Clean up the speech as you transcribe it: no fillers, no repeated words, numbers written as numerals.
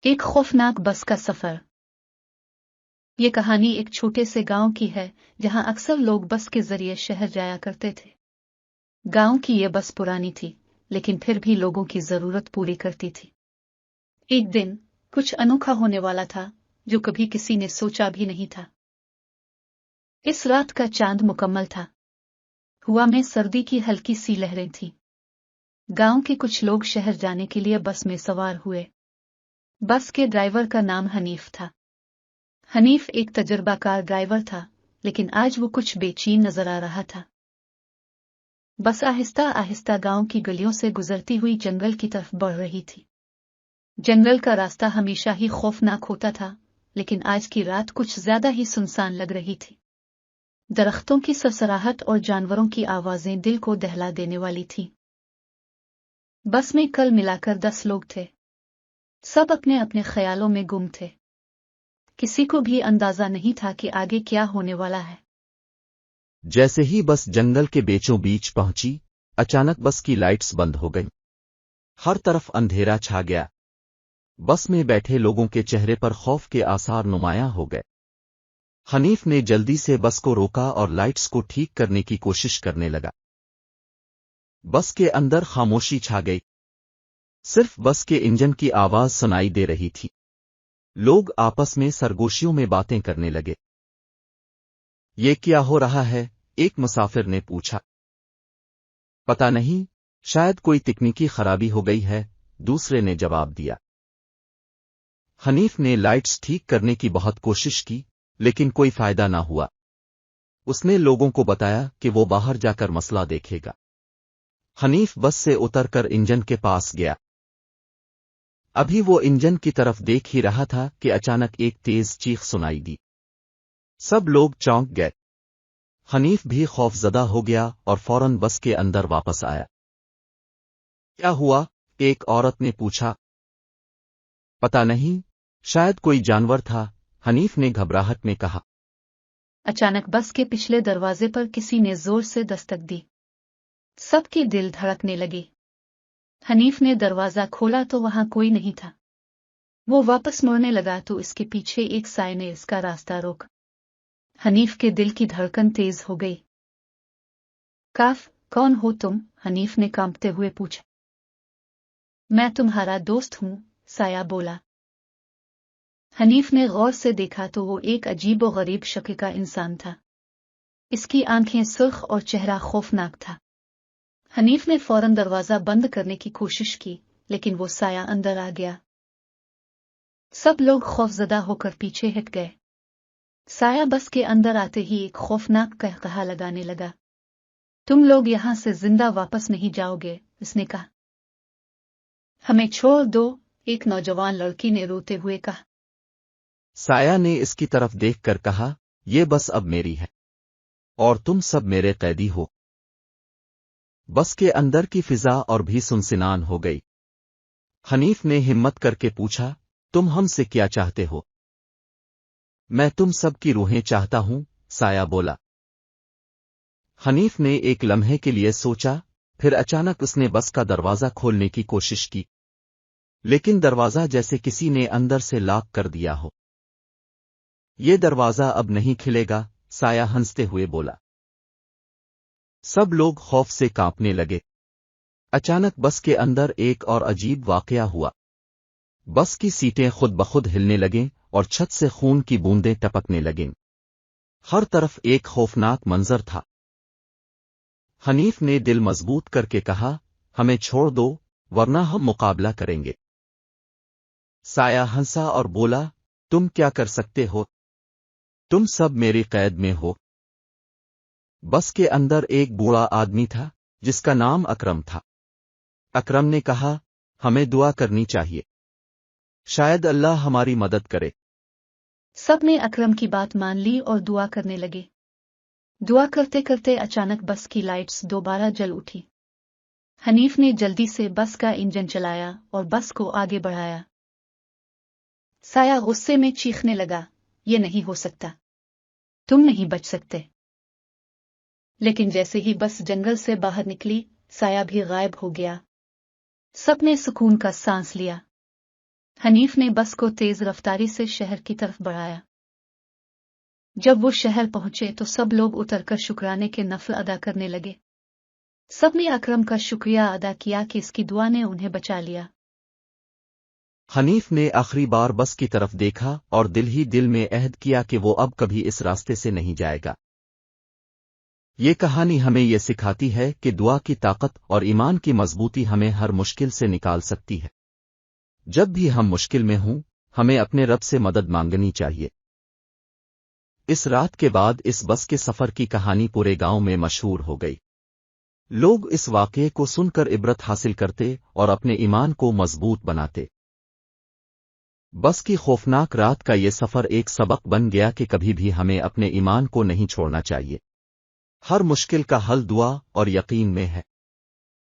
ایک خوفناک بس کا سفر۔ یہ کہانی ایک چھوٹے سے گاؤں کی ہے جہاں اکثر لوگ بس کے ذریعے شہر جایا کرتے تھے۔ گاؤں کی یہ بس پرانی تھی لیکن پھر بھی لوگوں کی ضرورت پوری کرتی تھی۔ ایک دن کچھ انوکھا ہونے والا تھا جو کبھی کسی نے سوچا بھی نہیں تھا۔ اس رات کا چاند مکمل تھا۔ ہوا میں سردی کی ہلکی سی لہریں تھیں۔ گاؤں کے کچھ لوگ شہر جانے کے لیے بس میں سوار ہوئے۔ بس کے ڈرائیور کا نام حنیف تھا۔ حنیف ایک تجربہ کار ڈرائیور تھا لیکن آج وہ کچھ بے چین نظر آ رہا تھا۔ بس آہستہ آہستہ گاؤں کی گلیوں سے گزرتی ہوئی جنگل کی طرف بڑھ رہی تھی۔ جنگل کا راستہ ہمیشہ ہی خوفناک ہوتا تھا لیکن آج کی رات کچھ زیادہ ہی سنسان لگ رہی تھی۔ درختوں کی سرسراہٹ اور جانوروں کی آوازیں دل کو دہلا دینے والی تھیں۔ بس میں کل ملا کر 10 لوگ تھے۔ سب اپنے اپنے خیالوں میں گم تھے۔ کسی کو بھی اندازہ نہیں تھا کہ آگے کیا ہونے والا ہے۔ جیسے ہی بس جنگل کے بیچوں بیچ پہنچی، اچانک بس کی لائٹس بند ہو گئیں۔ ہر طرف اندھیرا چھا گیا۔ بس میں بیٹھے لوگوں کے چہرے پر خوف کے آثار نمایاں ہو گئے۔ حنیف نے جلدی سے بس کو روکا اور لائٹس کو ٹھیک کرنے کی کوشش کرنے لگا۔ بس کے اندر خاموشی چھا گئی۔ صرف بس کے انجن کی آواز سنائی دے رہی تھی۔ لوگ آپس میں سرگوشیوں میں باتیں کرنے لگے۔ یہ کیا ہو رہا ہے؟ ایک مسافر نے پوچھا۔ پتہ نہیں، شاید کوئی تکنیکی خرابی ہو گئی ہے، دوسرے نے جواب دیا۔ حنیف نے لائٹس ٹھیک کرنے کی بہت کوشش کی لیکن کوئی فائدہ نہ ہوا۔ اس نے لوگوں کو بتایا کہ وہ باہر جا کر مسئلہ دیکھے گا۔ حنیف بس سے اتر کر انجن کے پاس گیا۔ ابھی وہ انجن کی طرف دیکھ ہی رہا تھا کہ اچانک ایک تیز چیخ سنائی دی۔ سب لوگ چونک گئے۔ حنیف بھی خوف زدہ ہو گیا اور فوراً بس کے اندر واپس آیا۔ کیا ہوا؟ ایک عورت نے پوچھا۔ پتہ نہیں، شاید کوئی جانور تھا، حنیف نے گھبراہٹ میں کہا۔ اچانک بس کے پچھلے دروازے پر کسی نے زور سے دستک دی۔ سب کے دل دھڑکنے لگے۔ حنیف نے دروازہ کھولا تو وہاں کوئی نہیں تھا۔ وہ واپس مڑنے لگا تو اس کے پیچھے ایک سائے نے اس کا راستہ روکا۔ حنیف کے دل کی دھڑکن تیز ہو گئی۔ کاف، کون ہو تم؟ حنیف نے کانپتے ہوئے پوچھا۔ میں تمہارا دوست ہوں، سایہ بولا۔ حنیف نے غور سے دیکھا تو وہ ایک عجیب و غریب شکل کا انسان تھا۔ اس کی آنکھیں سرخ اور چہرہ خوفناک تھا۔ حنیف نے فوراً دروازہ بند کرنے کی کوشش کی لیکن وہ سایہ اندر آ گیا۔ سب لوگ خوفزدہ ہو کر پیچھے ہٹ گئے۔ سایہ بس کے اندر آتے ہی ایک خوفناک قہقہا لگانے لگا۔ تم لوگ یہاں سے زندہ واپس نہیں جاؤ گے، اس نے کہا۔ ہمیں چھوڑ دو، ایک نوجوان لڑکی نے روتے ہوئے کہا۔ سایہ نے اس کی طرف دیکھ کر کہا، یہ بس اب میری ہے اور تم سب میرے قیدی ہو۔ بس کے اندر کی فضا اور بھی سنسنان ہو گئی۔ حنیف نے ہمت کر کے پوچھا، تم ہم سے کیا چاہتے ہو؟ میں تم سب کی روحیں چاہتا ہوں، سایہ بولا۔ حنیف نے ایک لمحے کے لیے سوچا، پھر اچانک اس نے بس کا دروازہ کھولنے کی کوشش کی لیکن دروازہ جیسے کسی نے اندر سے لاک کر دیا ہو۔ یہ دروازہ اب نہیں کھلے گا، سایہ ہنستے ہوئے بولا۔ سب لوگ خوف سے کانپنے لگے۔ اچانک بس کے اندر ایک اور عجیب واقعہ ہوا۔ بس کی سیٹیں خود بخود ہلنے لگیں اور چھت سے خون کی بوندیں ٹپکنے لگیں۔ ہر طرف ایک خوفناک منظر تھا۔ حنیف نے دل مضبوط کر کے کہا، ہمیں چھوڑ دو ورنہ ہم مقابلہ کریں گے۔ سایہ ہنسا اور بولا، تم کیا کر سکتے ہو؟ تم سب میری قید میں ہو۔ بس کے اندر ایک بوڑھا آدمی تھا جس کا نام اکرم تھا۔ اکرم نے کہا، ہمیں دعا کرنی چاہیے، شاید اللہ ہماری مدد کرے۔ سب نے اکرم کی بات مان لی اور دعا کرنے لگے۔ دعا کرتے کرتے اچانک بس کی لائٹس دوبارہ جل اٹھی۔ حنیف نے جلدی سے بس کا انجن چلایا اور بس کو آگے بڑھایا۔ سایہ غصے میں چیخنے لگا، یہ نہیں ہو سکتا، تم نہیں بچ سکتے۔ لیکن جیسے ہی بس جنگل سے باہر نکلی، سایہ بھی غائب ہو گیا۔ سب نے سکون کا سانس لیا۔ حنیف نے بس کو تیز رفتاری سے شہر کی طرف بڑھایا۔ جب وہ شہر پہنچے تو سب لوگ اتر کر شکرانے کے نفل ادا کرنے لگے۔ سب نے اکرم کا شکریہ ادا کیا کہ اس کی دعا نے انہیں بچا لیا۔ حنیف نے آخری بار بس کی طرف دیکھا اور دل ہی دل میں عہد کیا کہ وہ اب کبھی اس راستے سے نہیں جائے گا۔ یہ کہانی ہمیں یہ سکھاتی ہے کہ دعا کی طاقت اور ایمان کی مضبوطی ہمیں ہر مشکل سے نکال سکتی ہے۔ جب بھی ہم مشکل میں ہوں، ہمیں اپنے رب سے مدد مانگنی چاہیے۔ اس رات کے بعد اس بس کے سفر کی کہانی پورے گاؤں میں مشہور ہو گئی۔ لوگ اس واقعے کو سن کر عبرت حاصل کرتے اور اپنے ایمان کو مضبوط بناتے۔ بس کی خوفناک رات کا یہ سفر ایک سبق بن گیا کہ کبھی بھی ہمیں اپنے ایمان کو نہیں چھوڑنا چاہیے۔ ہر مشکل کا حل دعا اور یقین میں ہے۔